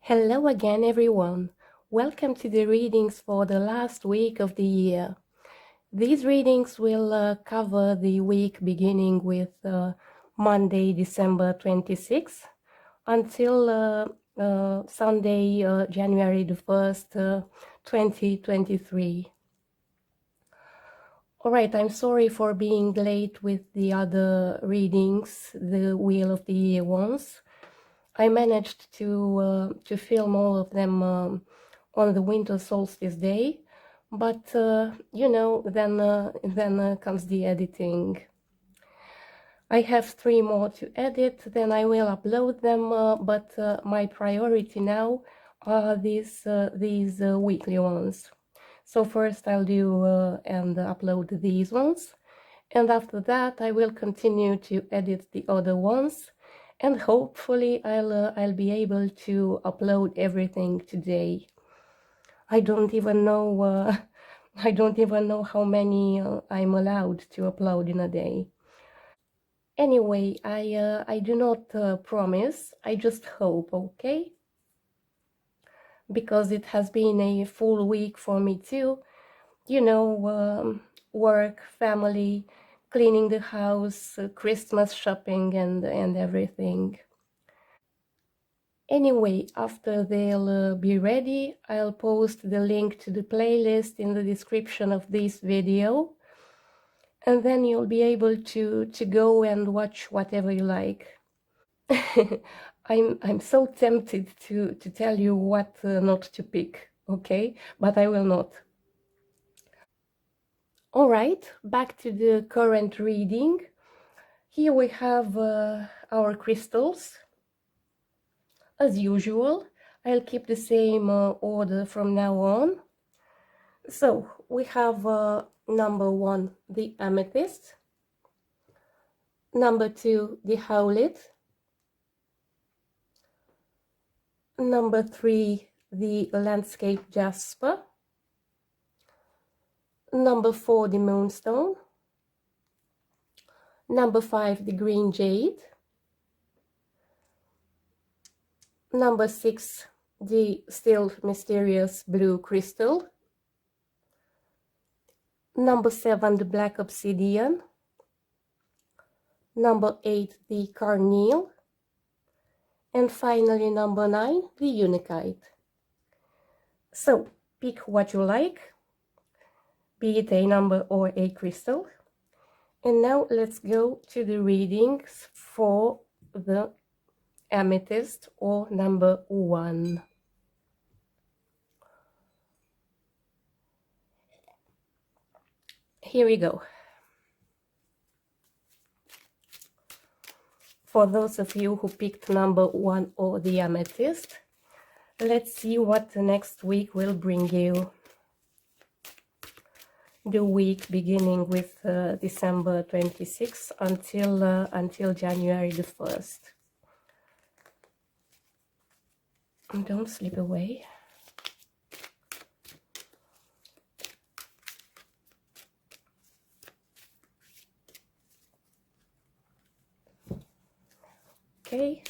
Hello again, everyone. Welcome to the readings for the last week of the year. These readings will cover the week beginning with Monday, December 26th, until Sunday, January the 1st, 2023. All right, I'm sorry for being late with the other readings, the Wheel of the Year ones. I managed to film all of them on the winter solstice day, but then comes the editing. I have 3 more to edit, then I will upload them, but my priority now are these weekly ones. So first I'll do and upload these ones, and after that I will continue to edit the other ones. And hopefully I'll be able to upload everything today. I don't even know how many I'm allowed to upload in a day. Anyway, I do not promise. I just hope, okay? Because it has been a full week for me too. You know, work, family, cleaning the house, Christmas shopping, and everything. Anyway, after they'll be ready, I'll post the link to the playlist in the description of this video, and then you'll be able to go and watch whatever you like. I'm so tempted to tell you what not to pick, okay? But I will not. All right, back to the current reading. Here we have our crystals. As usual, I'll keep the same order from now on. So we have number 1, the Amethyst, number 2, the Howlit, number 3, the Landscape Jasper, number 4, the Moonstone, number 5, the Green Jade, number 6, the still mysterious blue crystal, number 7, the Black Obsidian, number 8, the Carneol, and finally number 9, the Unakit. So pick what you like, be it a number or a crystal. And now let's go to the readings for the Amethyst, or number 1. Here we go. For those of you who picked number 1 or the Amethyst, let's see what the next week will bring you. The week beginning with December 26th until January the 1st. Don't slip away. Okay.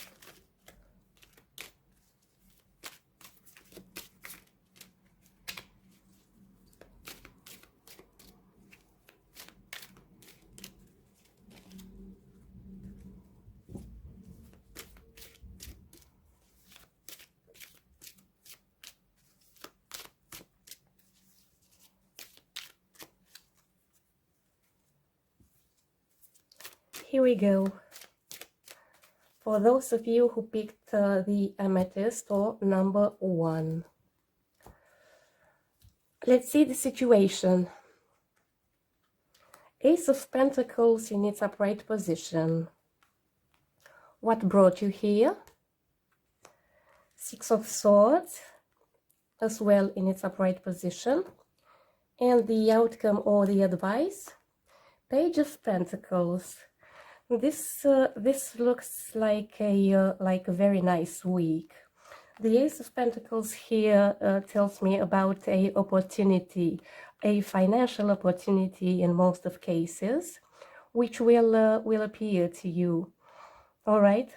Here we go. For those of you who picked the Amethyst, or number 1. Let's see the situation. Ace of Pentacles in its upright position. What brought you here? 6 of Swords, as well in its upright position. And the outcome or the advice? Page of Pentacles. This looks like a very nice week. The Ace of Pentacles here tells me about a opportunity, a financial opportunity in most of cases, which will appear to you. All right.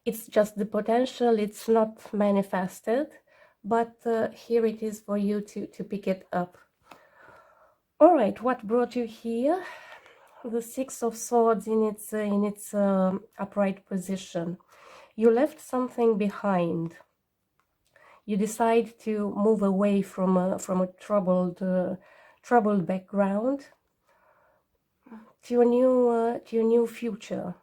It's just the potential, it's not manifested, but here it is for you to pick it up. All right, what brought you here? The Six of Swords in its upright position. You left something behind. You decide to move away from a troubled background to a new future.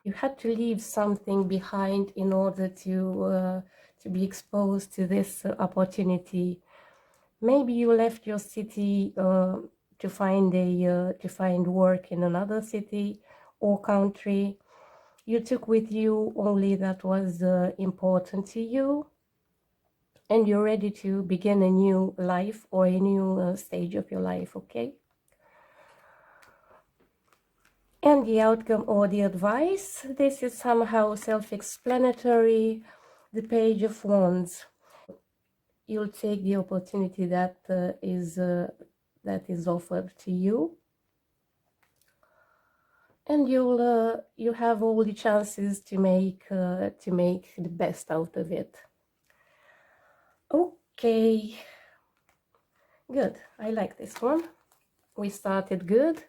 You had to leave something behind in order to be exposed to this opportunity. Maybe you left your city to find work in another city or country. You took with you only that was important to you, and you're ready to begin a new life or a new stage of your life, okay? And the outcome or the advice, this is somehow self-explanatory. The Page of Wands. You'll take the opportunity that is offered to you, and you have all the chances to make the best out of it. Okay, good. I like this one. We started good.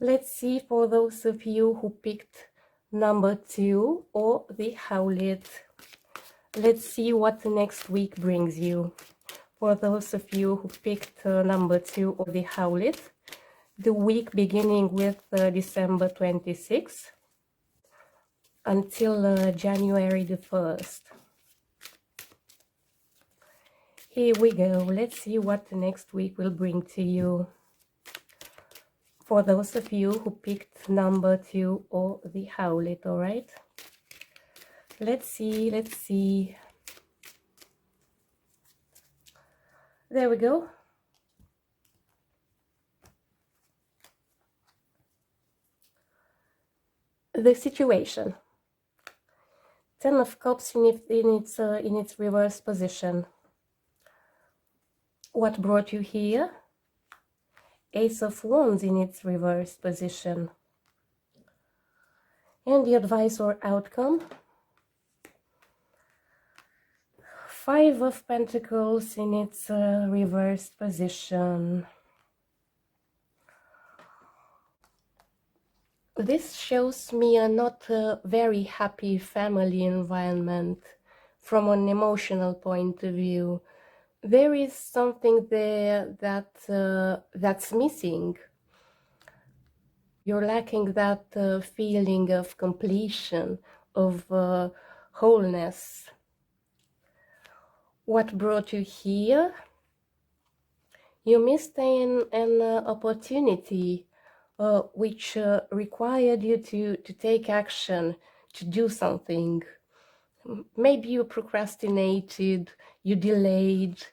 Let's see for those of you who picked number 2 or the Howlit. Let's see what the next week brings you. For those of you who picked number 2 or the Howlit, the week beginning with December 26th until January the 1st. Here we go. Let's see what the next week will bring to you. For those of you who picked number 2 or the Howlit, all right? Let's see, let's see. There we go. The situation. 10 of Cups in its reverse position. What brought you here? Ace of Wands in its reverse position. And the advice or outcome? 5 of Pentacles in its reverse position. This shows me a not very happy family environment from an emotional point of view. There is something there that's missing. You're lacking that feeling of completion, of wholeness. What brought you here? You missed an opportunity which required you to take action, to do something. Maybe you procrastinated, you delayed,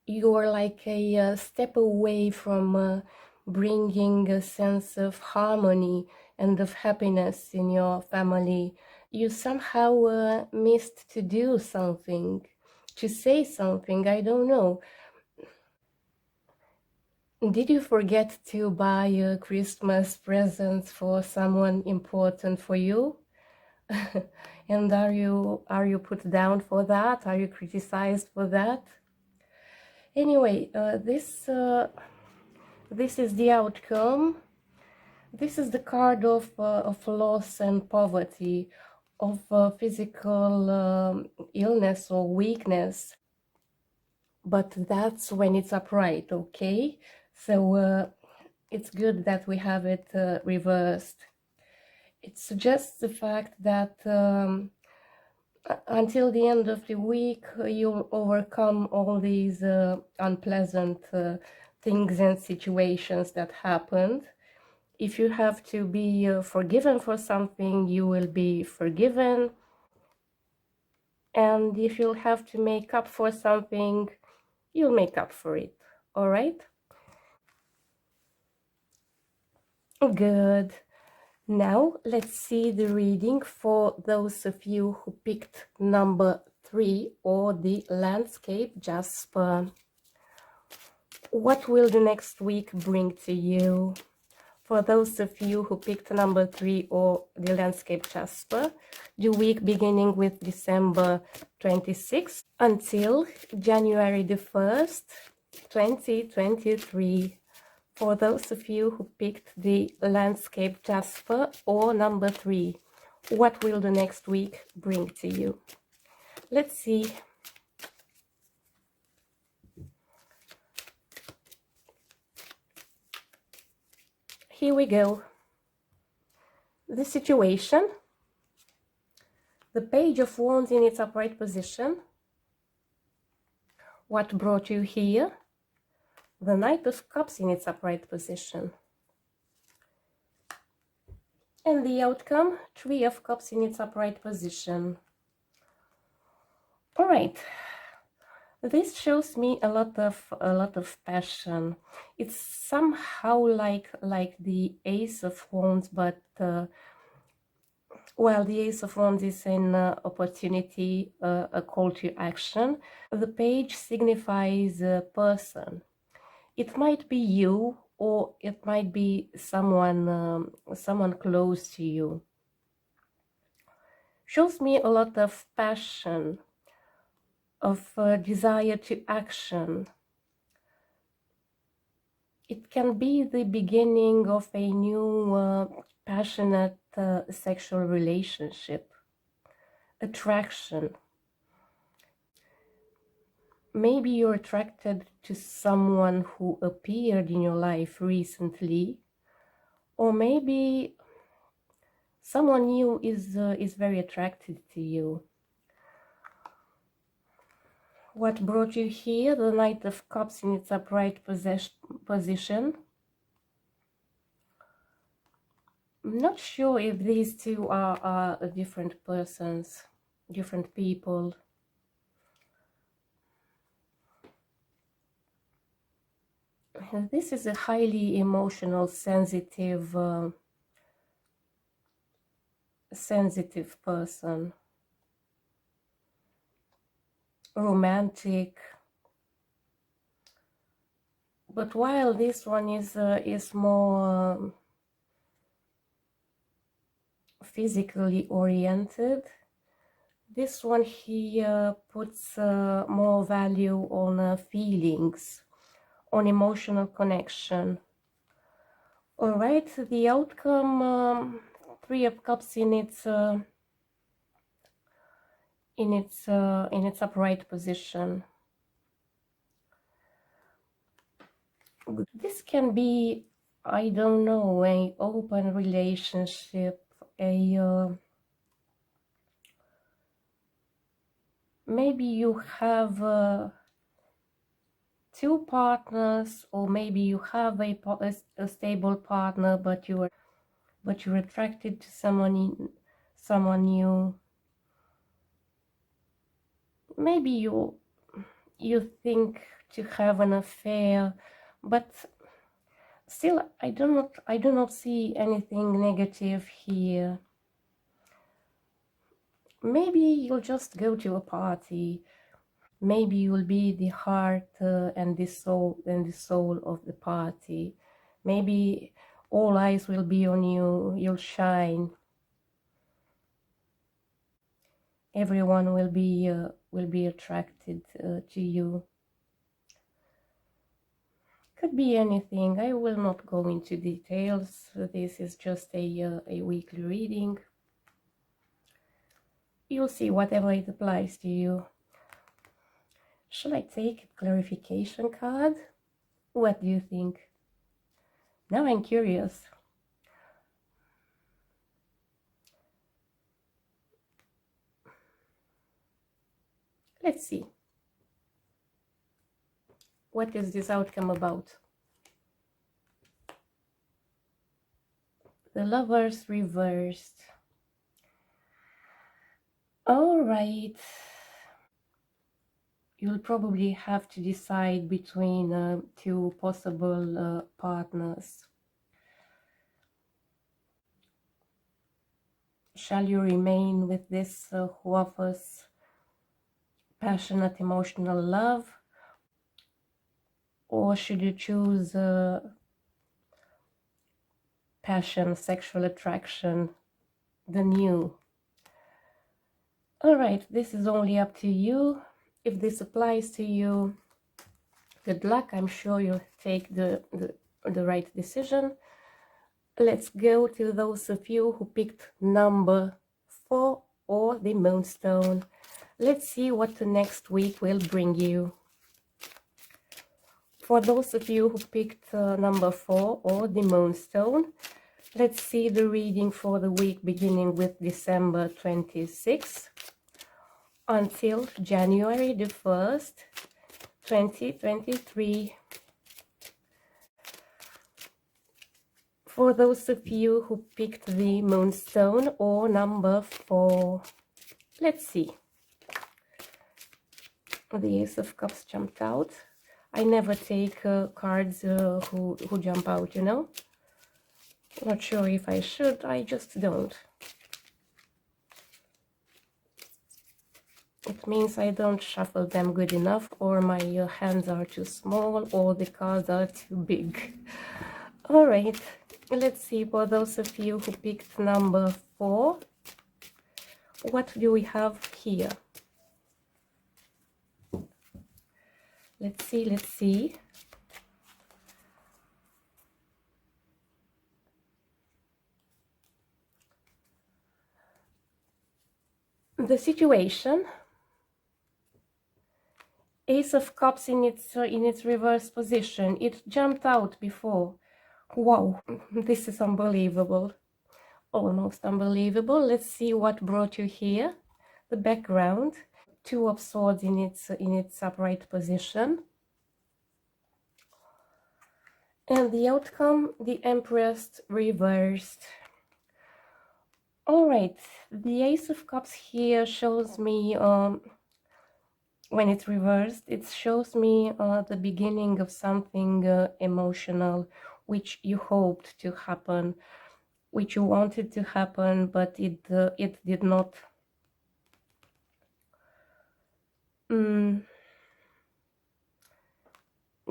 you are like a step away from bringing a sense of harmony and of happiness in your family. You somehow missed to do something, to say something, I don't know. Did you forget to buy Christmas presents for someone important for you? And are you put down for that? Are you criticized for that? Anyway, this is the outcome. This is the card of loss and poverty, of physical illness or weakness. But that's when it's upright, okay? So it's good that we have it reversed. It suggests the fact that until the end of the week, you'll overcome all these unpleasant things and situations that happened. If you have to be forgiven for something, you will be forgiven. And if you'll have to make up for something, you'll make up for it, all right? Good. Now let's see the reading for those of you who picked number 3 or the Landscape Jasper. What will the next week bring to you? For those of you who picked number 3 or the Landscape Jasper, the week beginning with December 26th until January the 1st, 2023. For those of you who picked the Landscape Jasper or number 3, what will the next week bring to you? Let's see. Here we go. The situation, the Page of Wands in its upright position, what brought you here, the Knight of Cups in its upright position, and the outcome, Three of Cups in its upright position. All right, this shows me a lot of passion. It's somehow like the Ace of Wands, but well, the Ace of Wands is an opportunity, a call to action. The page signifies a person. It might be you, or it might be someone close to you. Shows me a lot of passion, of desire to action. It can be the beginning of a new passionate sexual relationship, attraction. Maybe you're attracted to someone who appeared in your life recently, or maybe someone new is very attracted to you. What brought you here? The Knight of Cups in its upright position. I'm not sure if these two are different persons, different people. This is a highly emotional, sensitive person. Romantic. But while this one is more physically oriented, this one here puts more value on feelings, on emotional connection. All right, the outcome, Three of Cups in its upright position. This can be, I don't know, an open relationship, maybe you have two partners, or maybe you have a stable partner, but you're attracted to someone new. Maybe you think to have an affair, but still I do not see anything negative here. Maybe you'll just go to a party. Maybe you'll be the heart and the soul of the party. Maybe all eyes will be on you. You'll shine. Everyone will be attracted to you. Could be anything. I will not go into details. This is just a weekly reading. You'll see whatever it applies to you. Shall I take a clarification card? What do you think? Now I'm curious. Let's see. What is this outcome about? The Lovers reversed. All right. You'll probably have to decide between two possible partners. Shall you remain with this who offers passionate emotional love, or should you choose passion, sexual attraction, the new. All right, this is only up to you. If this applies to you, good luck. I'm sure you'll take the right decision. Let's go to those of you who picked number 4 or the Moonstone. Let's see what the next week will bring you. For those of you who picked number 4 or the Moonstone, let's see the reading for the week beginning with December 26th until January the 1st, 2023. For those of you who picked the Moonstone or number 4, let's see. The Ace of Cups jumped out. I never take cards who jump out, you know. Not sure if I should, I just don't. It means I don't shuffle them good enough, or my hands are too small, or the cards are too big. All right. Let's see, for those of you who picked number 4, what do we have here? Let's see, let's see. The situation. Ace of Cups in its reverse position. It jumped out before. Wow, this is unbelievable. Almost unbelievable. Let's see what brought you here. The background. 2 of Swords in its upright position. And the outcome, the Empress reversed. All right, the Ace of Cups here shows me, when it's reversed, it shows me the beginning of something emotional, which you hoped to happen, which you wanted to happen, but it did not.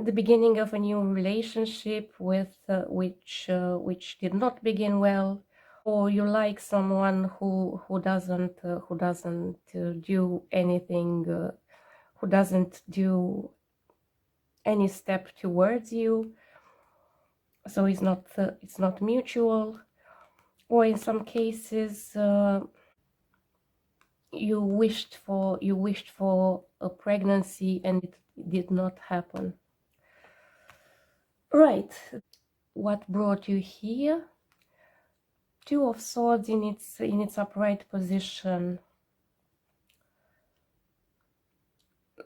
The beginning of a new relationship with which did not begin well, or you like someone who doesn't do anything, who doesn't do any step towards you, so it's not mutual, or in some cases you wished for a pregnancy and it did not happen. Right, what brought you here? 2 of Swords in its upright position.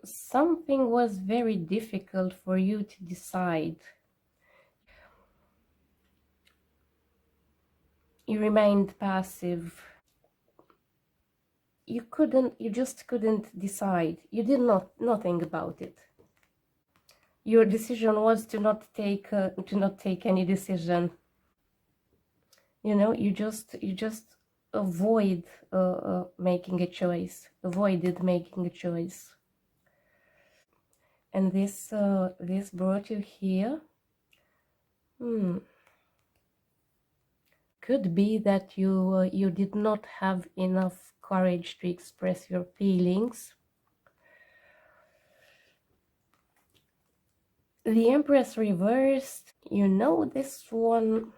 Something was very difficult for you to decide. You remained passive. You just couldn't decide. You did nothing about it. Your decision was to not take any decision. You know, you just avoided making a choice. And this brought you here. Could be that you did not have enough courage to express your feelings. The Empress reversed. You know, this one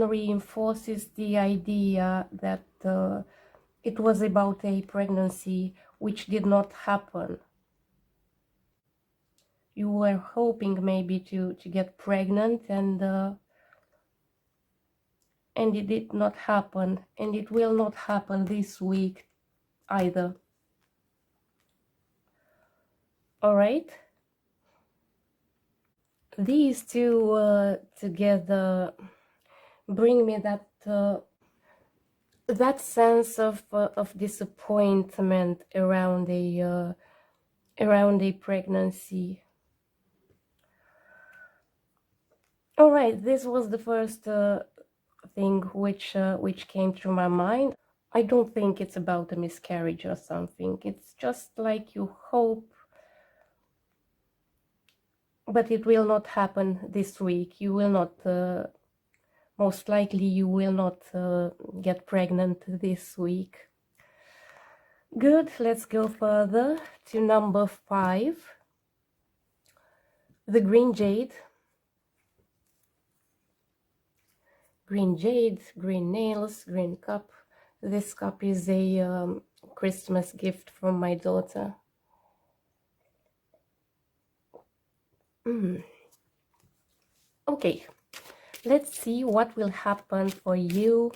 reinforces the idea that it was about a pregnancy which did not happen. You were hoping maybe to get pregnant, and it did not happen, and it will not happen this week either. All right, these two together bring me that sense of disappointment around a pregnancy. All right, this was the first thing which came to my mind. I don't think it's about a miscarriage or something. It's just like you hope but it will not happen this week. You will not, most likely you will not get pregnant this week. Good, let's go further to number 5. The Green Jade. Green Jade, green nails, green cup. This cup is a Christmas gift from my daughter. Okay, let's see what will happen for you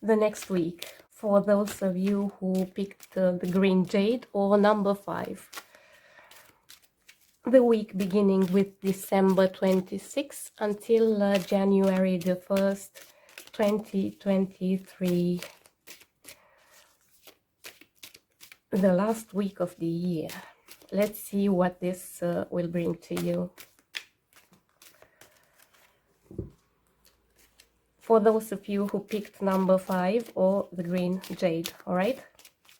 the next week. For those of you who picked the Green Jade or number 5. The week beginning with December 26th until January the 1st, 2023. The last week of the year. Let's see what this will bring to you. For those of you who picked number 5 or the Green Jade, all right?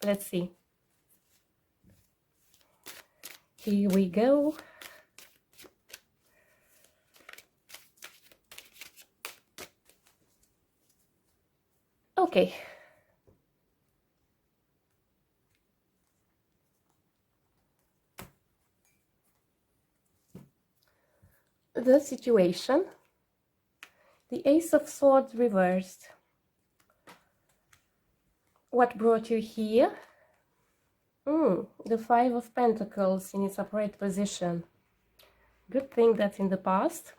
Let's see. Here we go. Okay. The situation. The Ace of Swords reversed. What brought you here? The Five of Pentacles in its upright position. Good thing that's in the past.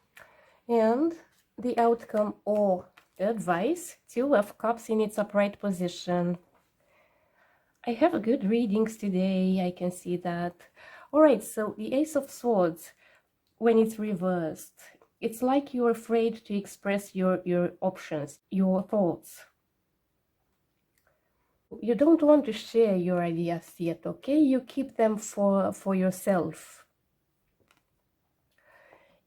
And the outcome or advice, Two of Cups in its upright position. I have good readings today, I can see that. All right, so the Ace of Swords, when it's reversed, it's like you're afraid to express your options, your thoughts. You don't want to share your ideas yet, okay? You keep them for yourself.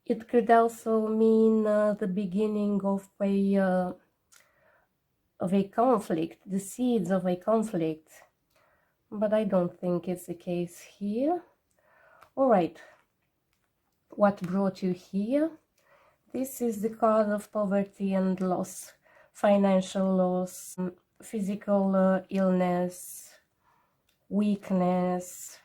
It could also mean the beginning of a conflict, the seeds of a conflict. But I don't think it's the case here. All right. What brought you here? This is the card of poverty and loss, financial loss, physical illness, weakness.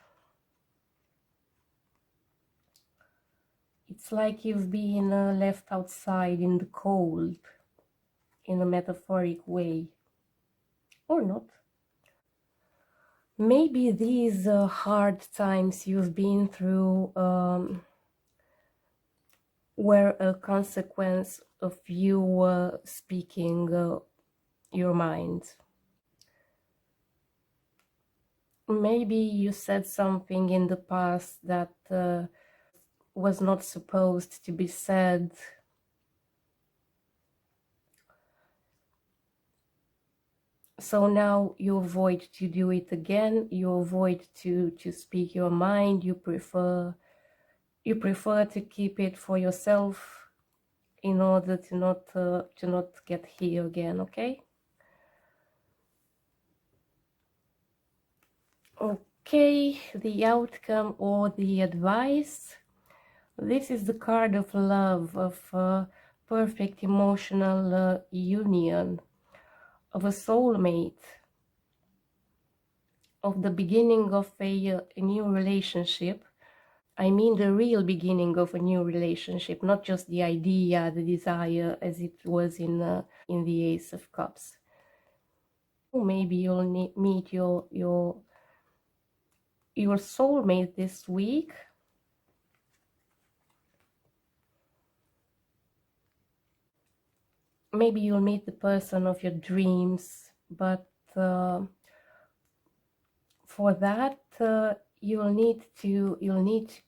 It's like you've been left outside in the cold, in a metaphoric way, or not. Maybe these hard times you've been through were a consequence of you speaking your mind. Maybe you said something in the past that was not supposed to be said. So now you avoid to do it again, you avoid to speak your mind, you prefer to keep it for yourself in order to not get here again, okay? Okay, the outcome or the advice. This is the card of love, of perfect emotional union, of a soulmate, of the beginning of a new relationship. I mean the real beginning of a new relationship, not just the idea, the desire, as it was in the Ace of Cups. Maybe you'll meet your soulmate this week. Maybe you'll meet the person of your dreams, but for that you'll need to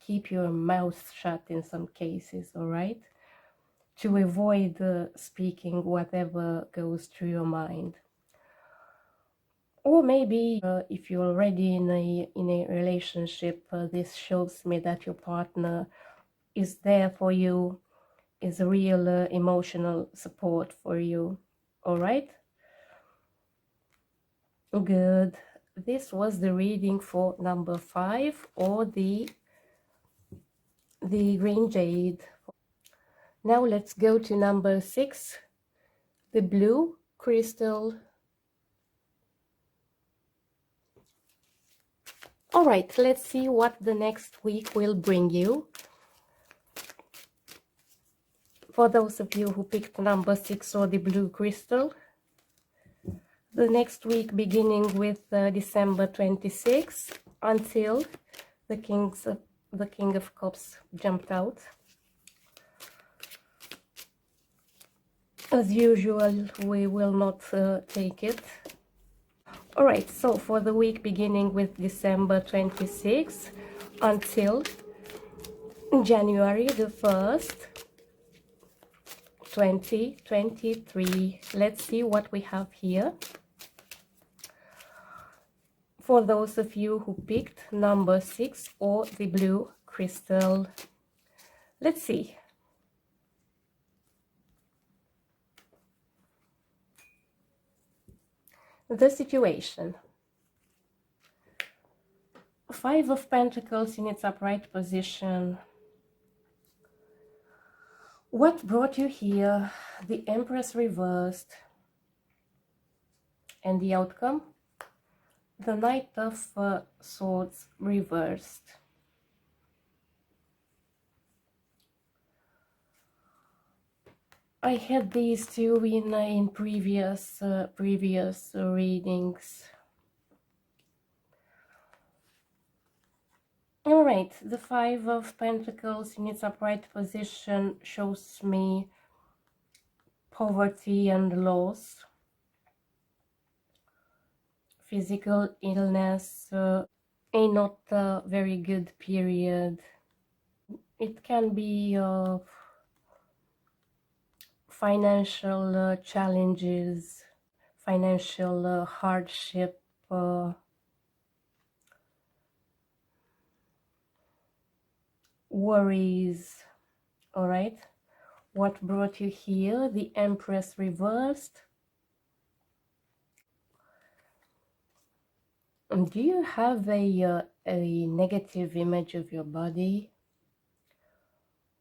keep your mouth shut in some cases, all right? To avoid speaking whatever goes through your mind. Or maybe if you're already in a relationship, this shows me that your partner is there for you, is a real emotional support for you, all right? Good. This was the reading for number 5 or the the Green Jade. Now let's go to number 6, the blue crystal. All right, let's see what the next week will bring you. For those of you who picked number 6 or the blue crystal, the next week beginning with December 26th until the King of Cups jumped out. As usual, we will not take it. All right, so for the week beginning with December 26th until January the 1st, 2023. Let's see what we have here. For those of you who picked number 6 or the blue crystal, let's see. The situation. 5 of Pentacles in its upright position. What brought you here? The Empress reversed. And the outcome? The Knight of Swords reversed. I had these two in previous readings. All right, the 5 of Pentacles in its upright position shows me poverty and loss, physical illness, a not very good period. It can be financial challenges, financial hardship, worries. All right, what brought you here? The Empress reversed. Do you have a negative image of your body?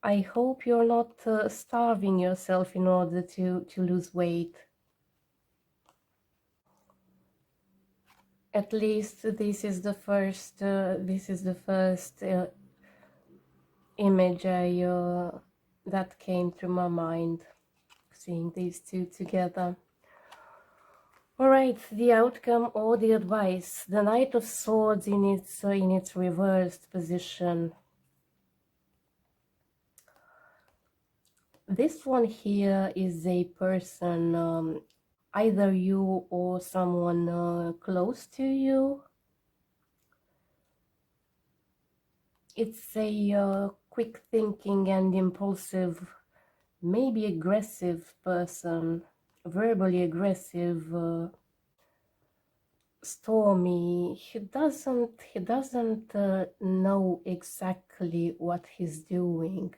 I hope you're not starving yourself in order to lose weight. At least this is the first image that came to my mind, seeing these two together. All right, the outcome or the advice. The Knight of Swords in its reversed position. This one here is a person, either you or someone close to you. It's a quick thinking and impulsive, maybe aggressive person, verbally aggressive, stormy. He doesn't know exactly what he's doing.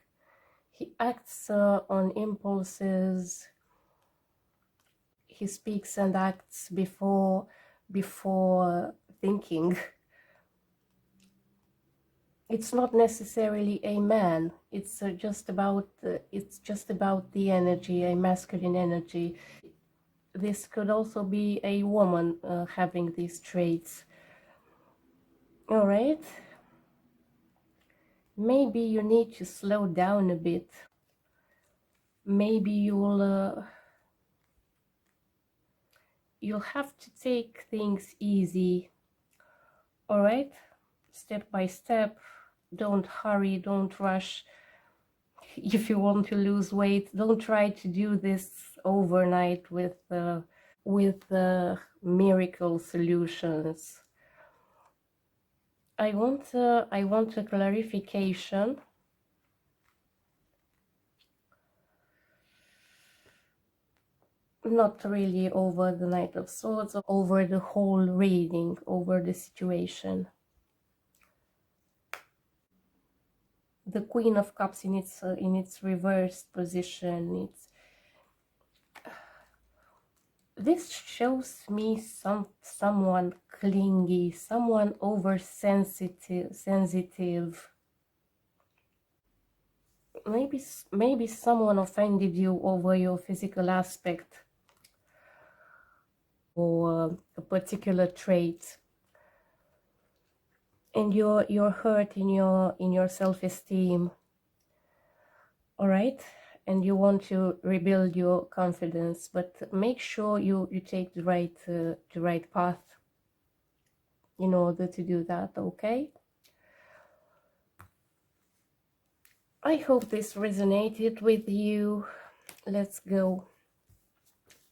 He acts on impulses. He speaks and acts before thinking. It's not necessarily a man. It's just about the energy, a masculine energy. This could also be a woman having these traits. All right. Maybe you need to slow down a bit. Maybe you'll have to take things easy. All right, step by step. Don't hurry, don't rush. If you want to lose weight, don't try to do this overnight with miracle solutions. I want a clarification. Not really over the Knight of Swords, over the whole reading, over the situation. The Queen of Cups in its reversed position. This shows me someone clingy, someone oversensitive, sensitive. maybe someone offended you over your physical aspect or a particular trait, and you're hurt in your self-esteem. All right, and you want to rebuild your confidence, but make sure you take the right path in order to do that. Okay, I hope this resonated with you. Let's go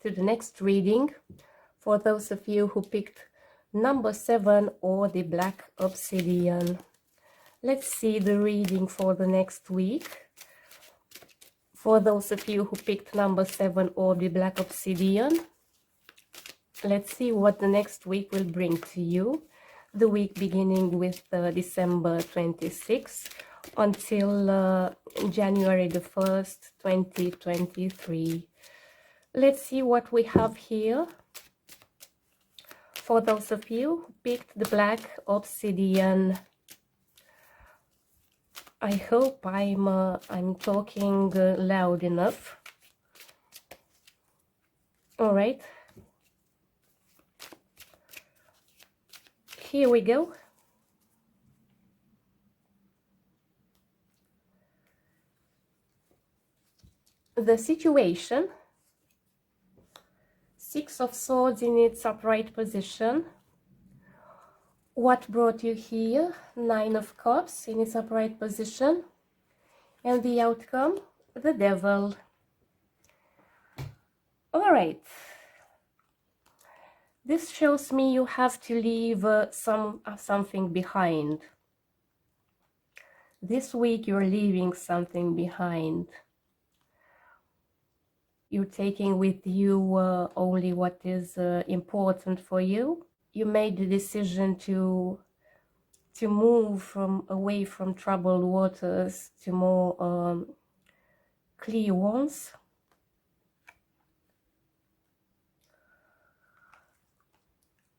to the next reading for those of you who picked number 7 or the Black Obsidian. Let's see the reading for the next week. For those of you who picked number 7 or the Black Obsidian, let's see what the next week will bring to you. The week beginning with December 26th until January the 1st, 2023. Let's see what we have here. For those of you who picked the Black Obsidian, I hope I'm talking loud enough. All right. Here we go. The situation. 6 of Swords in its upright position. What brought you here? 9 of Cups in its upright position. And the outcome? The Devil. All right. This shows me you have to leave something behind. This week you're leaving something behind. You're taking with you only what is important for you. You made the decision to move away from troubled waters to more clear ones.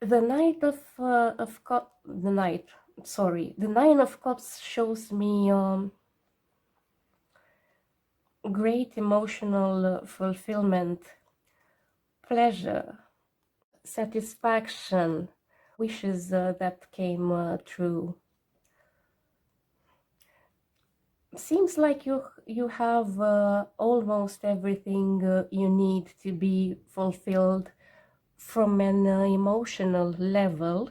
The Nine of Cups shows me great emotional fulfillment, pleasure, satisfaction, wishes that came true. Seems like you have almost everything you need to be fulfilled from an emotional level.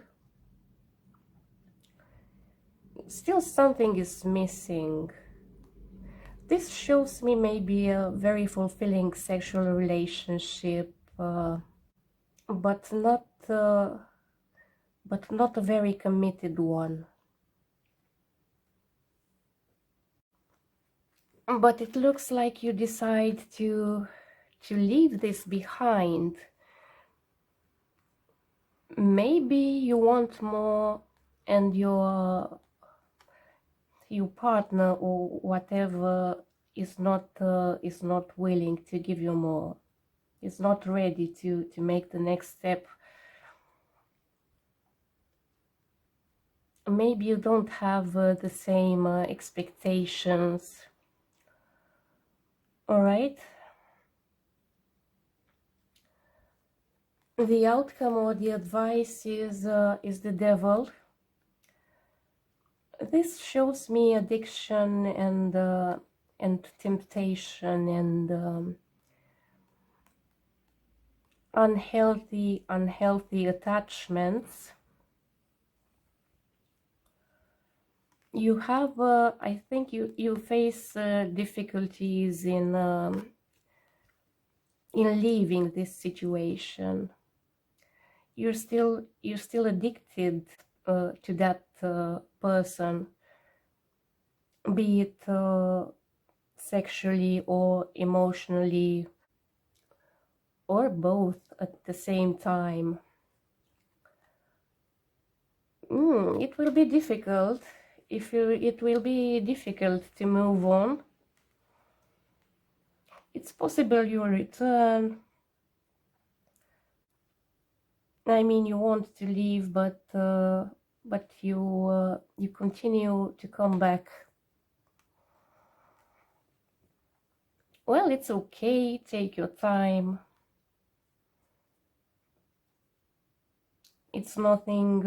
Still something is missing. This shows me maybe a very fulfilling sexual relationship, but not a very committed one. But it looks like you decide to leave this behind. Maybe you want more, and your partner or whatever is not willing to give you more, is not ready to make the next step. Maybe you don't have the same expectations. All right. The outcome or the advice is the Devil. This shows me addiction and temptation and unhealthy attachments. You have, I think you face difficulties in leaving this situation. You're still addicted to that person, be it sexually or emotionally, or both at the same time. It will be difficult. It will be difficult to move on. It's possible you'll return. I mean, you want to leave, but you continue to come back. Well, it's okay, take your time. It's nothing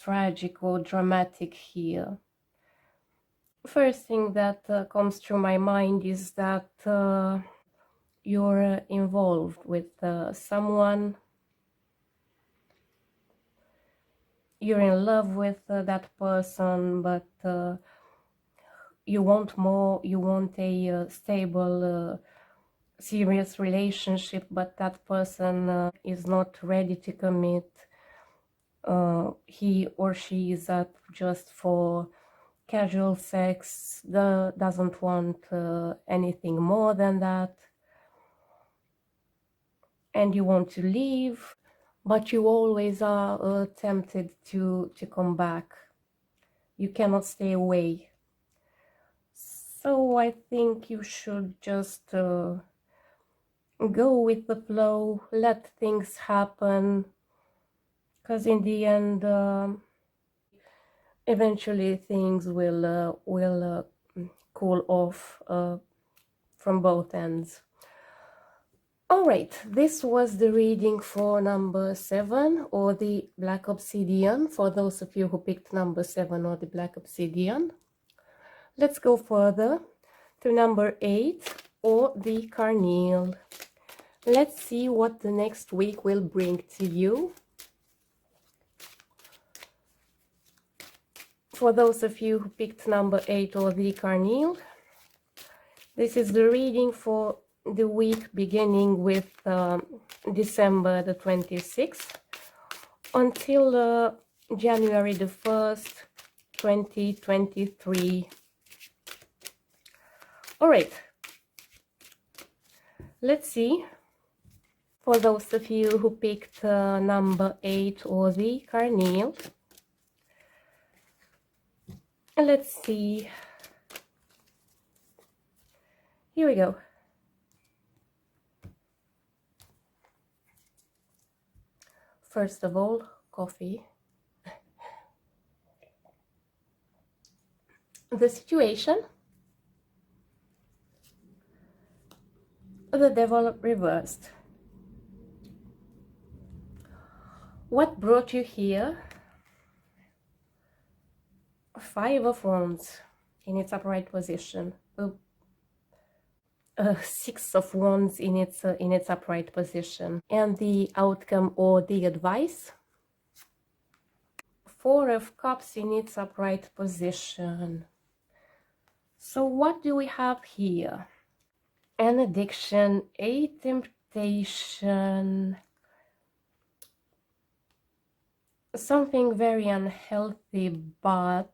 tragic or dramatic here. First thing that comes through my mind is that you're involved with someone, you're in love with that person, but you want more, you want a stable, serious relationship, but that person is not ready to commit. He or she is up just for casual sex, doesn't want anything more than that, and you want to leave, but you always are tempted to come back. You cannot stay away. So I think you should just go with the flow, let things happen, because in the end, eventually things will cool off from both ends. All right, this was the reading for number 7, or the Black Obsidian, for those of you who picked number 7 or the Black Obsidian. Let's go further to number 8, or the Carneol. Let's see what the next week will bring to you. For those of you who picked number 8 or the Carneol, this is the reading for the week beginning with December the 26th until January the 1st, 2023. All right, let's see. For those of you who picked number 8 or the Carneol, let's see. Here we go. First of all, coffee. The situation. The Devil reversed. What brought you here? 5 of Wands in its upright position. 6 of Wands in its upright position, and the outcome or the advice. 4 of Cups in its upright position. So what do we have here? An addiction, a temptation, something very unhealthy, but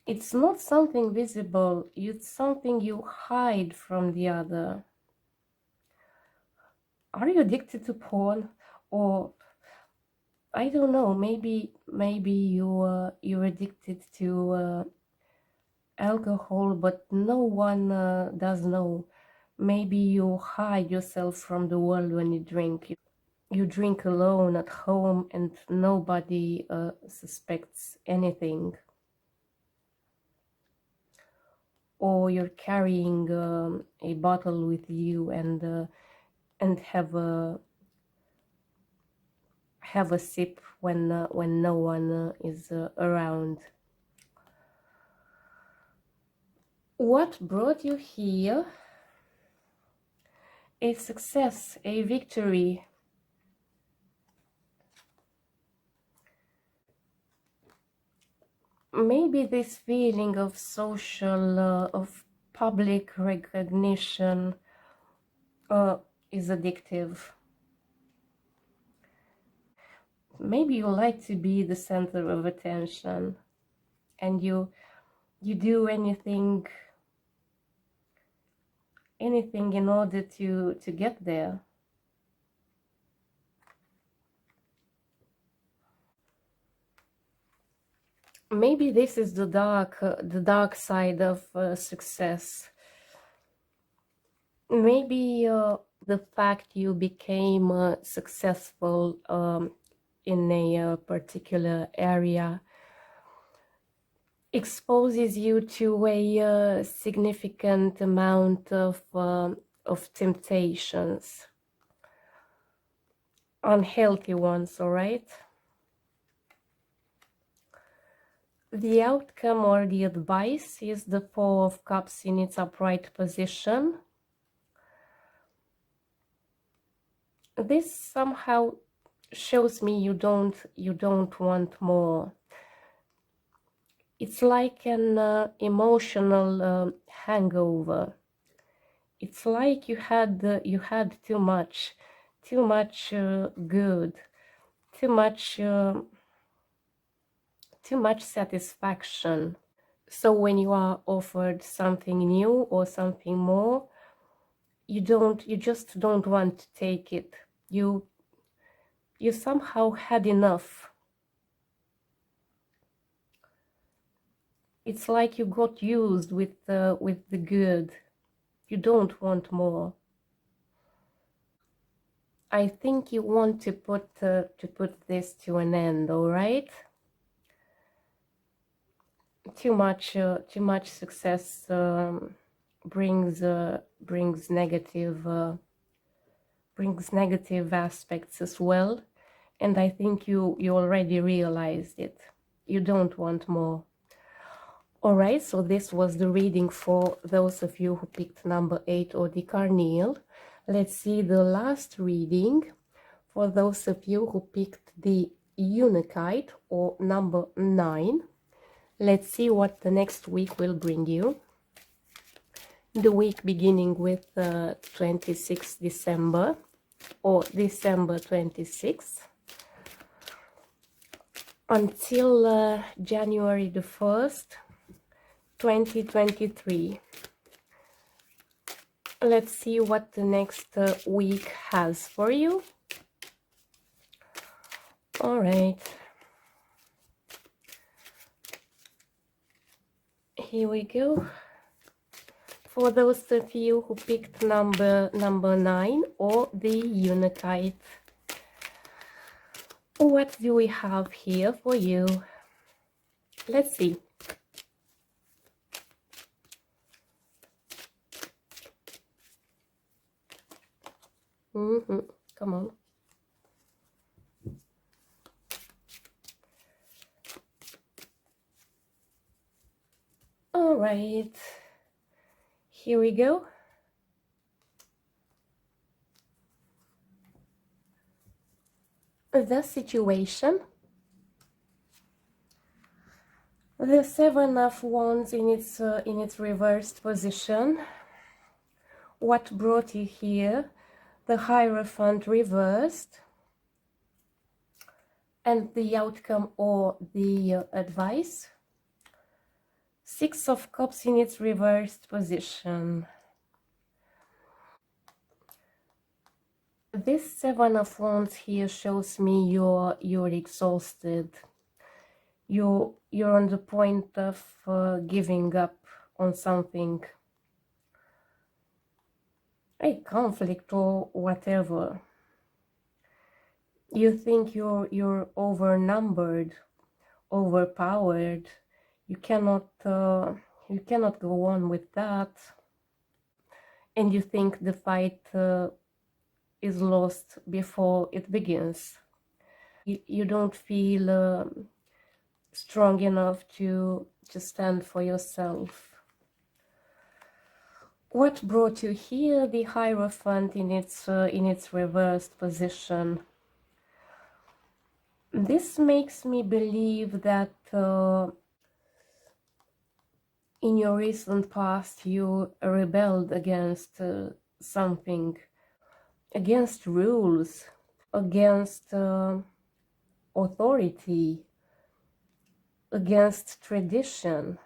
it's not something visible, it's something you hide from the other. Are you addicted to porn? Or I don't know, maybe you're addicted to alcohol, but no one does know. Maybe you hide yourself from the world when you drink. You drink alone at home and nobody suspects anything. Or you're carrying a bottle with you and have a sip when no one is around. What brought you here? A success, a victory. Maybe this feeling of social, of public recognition is addictive. Maybe you like to be the center of attention, and you do anything in order to get there. Maybe this is the dark side of success. Maybe the fact you became successful in a particular area exposes you to a significant amount of temptations, unhealthy ones, all right? The outcome or the advice is the Four of Cups in its upright position. This somehow shows me you don't want more. It's like an emotional hangover. It's like you had too much good, too much satisfaction. So when you are offered something new or something more, you just don't want to take it. You somehow had enough. It's like you got used with the good. You don't want more. I think you want to put this to an end, all right? Too much success brings negative aspects as well, and I think you already realized it. You don't want more. All right, so this was the reading for those of you who picked number 8 or the Carneol. Let's see the last reading for those of you who picked the Unakit or number 9. Let's see what the next week will bring you. The week beginning with 26 December or December 26th until January the 1st, 2023. Let's see what the next week has for you. All right. Here we go. For those of you who picked number 9 or the Unakit, what do we have here for you? Let's see. Come on. All right. Here we go. The situation. The Seven of Wands in its reversed position. What brought you here? The Hierophant reversed. And the outcome or the advice. Six of Cups in its reversed position. This Seven of Wands here shows me you're exhausted. You're on the point of giving up on something, a conflict or whatever. You think you're overnumbered, overpowered. You cannot go on with that, and you think the fight is lost before it begins. You don't feel strong enough to stand for yourself. What brought you here? The Hierophant in its reversed position. This makes me believe that in your recent past you rebelled against something, against rules, against authority, against tradition.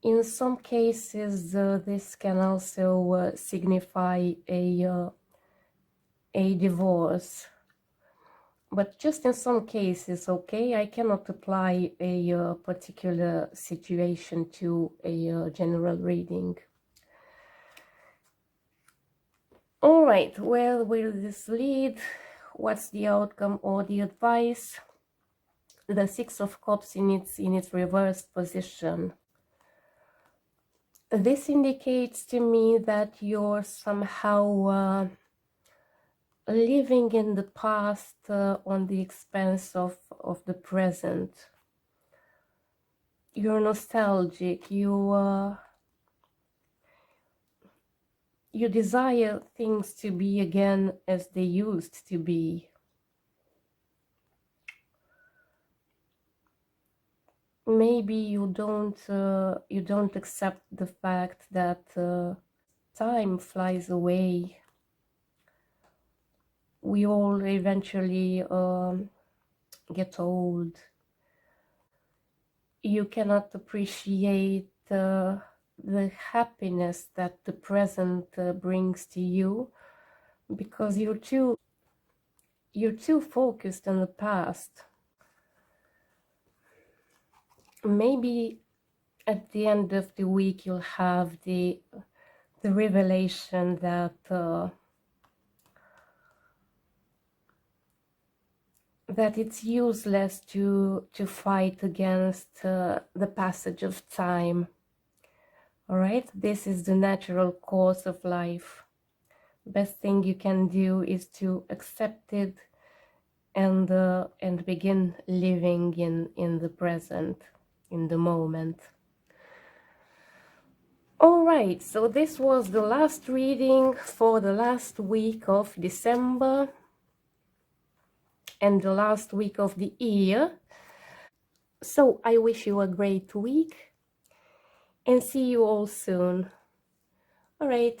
In some cases, this can also signify a divorce. But just in some cases, okay, I cannot apply a particular situation to a general reading. All right, where will this lead? What's the outcome or the advice? the Six of Cups in its reversed position. This indicates to me that you're somehow living in the past on the expense of the present. You're nostalgic. You desire things to be again as they used to be. Maybe you don't accept the fact that time flies away. We all eventually get old. You cannot appreciate the happiness that the present brings to you because you're too focused on the past. Maybe at the end of the week you'll have the revelation that that it's useless to fight against the passage of time. All right, this is the natural course of life. Best thing you can do is to accept it and begin living in the present, in the moment. All right, so this was the last reading for the last week of December and the last week of the year. So I wish you a great week and see you all soon. All right.